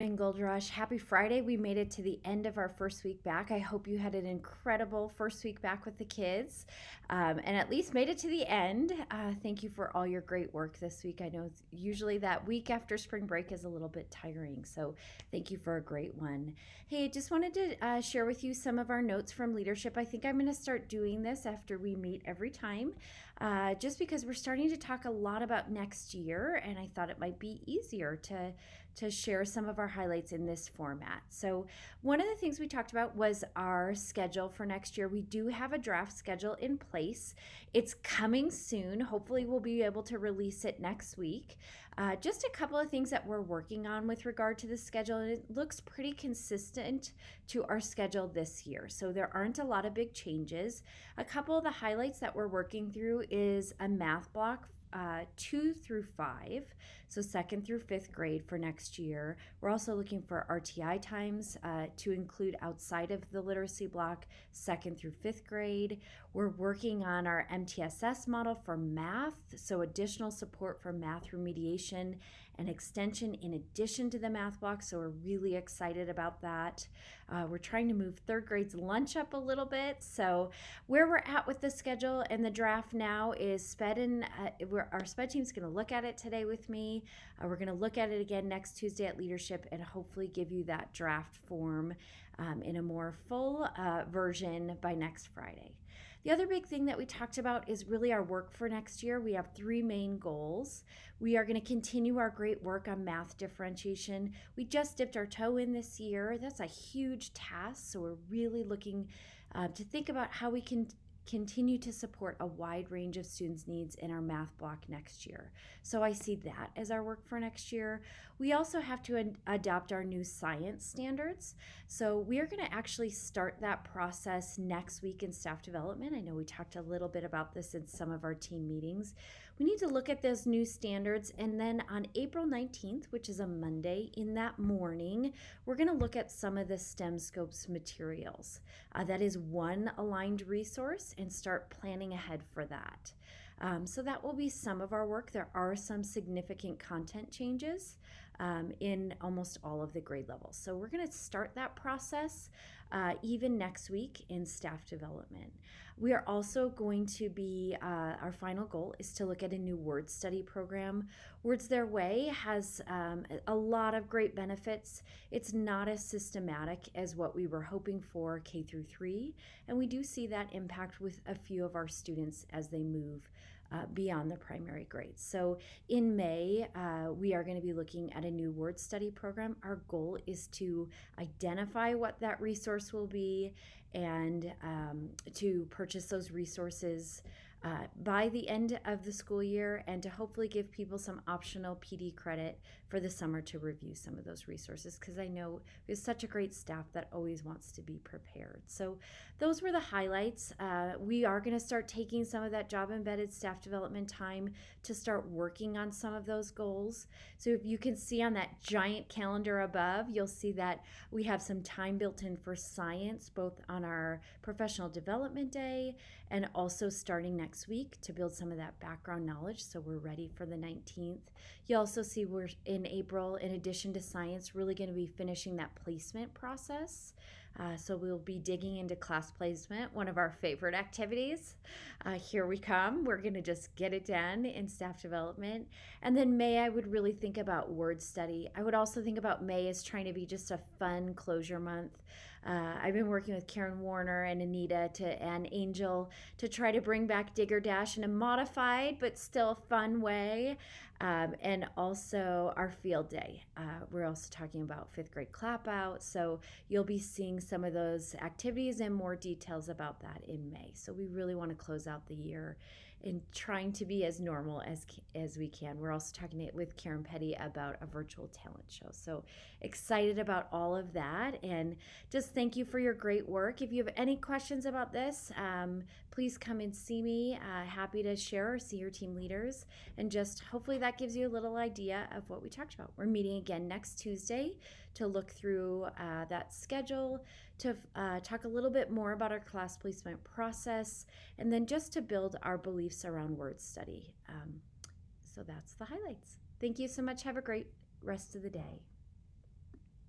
And Gold Rush, happy Friday. We made it to the end of our first week back. I hope you had an incredible first week back with the kids and at least made it to the end. Thank you for all your great work this week. I know usually that week after spring break is a little bit tiring, so thank you for a great one. Hey, just wanted to share with you some of our notes from leadership. I think I'm going to start doing this after we meet every time, just because we're starting to talk a lot about next year, and I thought it might be easier to share some of our highlights in this format. So, one of the things we talked about was our schedule for next year. We do have a draft schedule in place. It's coming soon. Hopefully, we'll be able to release it next week. Just a couple of things that we're working on with regard to the schedule, and it looks pretty consistent to our schedule this year. So, there aren't a lot of big changes. A couple of the highlights that we're working through is a math block 2 through 5, so second through fifth grade for next year. We're also looking for RTI times to include outside of the literacy block, second through fifth grade. We're working on our MTSS model for math, so additional support for math remediation and extension in addition to the math block, so we're really excited about that. We're trying to move third grade's lunch up a little bit, so where we're at with the schedule and the draft now is SPED and our SPED team's going to look at it today with me. We're going to look at it again next Tuesday at leadership and hopefully give you that draft form in a more full version by next Friday. The other big thing that we talked about is really our work for next year. We have 3 main goals. We are going to continue our great work on math differentiation. We just dipped our toe in this year. That's a huge task, so we're really looking to think about how we can continue to support a wide range of students' needs in our math block next year. So I see that as our work for next year. We also have to adopt our new science standards. So we are going to actually start that process next week in staff development. I know we talked a little bit about this in some of our team meetings. We need to look at those new standards, and then on April 19th, which is a Monday, in that morning, we're going to look at some of the STEM Scopes materials. That is one aligned resource, and start planning ahead for that. So that will be some of our work. There are some significant content changes in almost all of the grade levels. So we're going to start that process even next week in staff development. We are also going to be, our final goal is to look at a new word study program. Words Their Way has a lot of great benefits. It's not as systematic as what we were hoping for K through 3, and we do see that impact with a few of our students as they move beyond the primary grades. So in May, we are going to be looking at a new word study program. Our goal is to identify what that resource will be and to purchase those resources by the end of the school year, and to hopefully give people some optional PD credit for the summer to review some of those resources, because I know we have such a great staff that always wants to be prepared. So those were the highlights. We are going to start taking some of that job embedded staff development time to start working on some of those goals. So if you can see on that giant calendar above, you'll see that we have some time built in for science, both on our professional development day and also starting next week to build some of that background knowledge, so we're ready for the 19th. You also see we're in April, in addition to science, really going to be finishing that placement process. So we'll be digging into class placement, one of our favorite activities. Here we come. We're going to just get it done in staff development. And then May, I would really think about word study. I would also think about May as trying to be just a fun closure month. I've been working with Karen Warner and Anita and Angel to try to bring back Digger Dash in a modified but still fun way. And also our field day. We're also talking about fifth grade clap out. So you'll be seeing some of those activities and more details about that in May. So we really want to close out the year in trying to be as normal as we can. We're also talking with Karen Petty about a virtual talent show. So excited about all of that, and just thank you for your great work. If you have any questions about this, please come and see me. Happy to share or see your team leaders, and just hopefully that gives you a little idea of what we talked about. We're meeting again next Tuesday to look through that schedule, to talk a little bit more about our class placement process, and then just to build our beliefs around word study. So that's the highlights. Thank you so much. Have a great rest of the day.